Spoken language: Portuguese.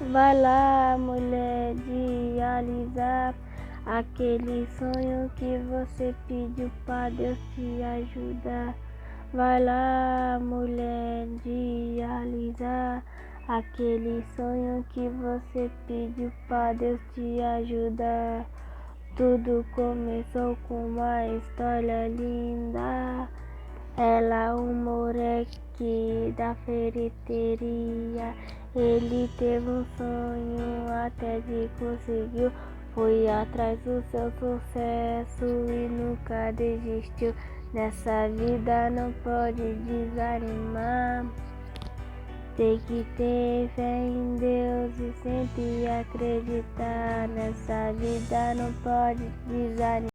Vai lá, mulher, realizar aquele sonho que você pediu pra Deus te ajudar. Vai lá, mulher, realizar aquele sonho que você pediu pra Deus te ajudar. Tudo começou com uma história linda. Ela, um moleque da feriteria, ele teve um sonho até de conseguiu. Foi atrás do seu sucesso e nunca desistiu. Nessa vida não pode desanimar. Tem que ter fé em Deus e sempre acreditar. Nessa vida não pode desanimar.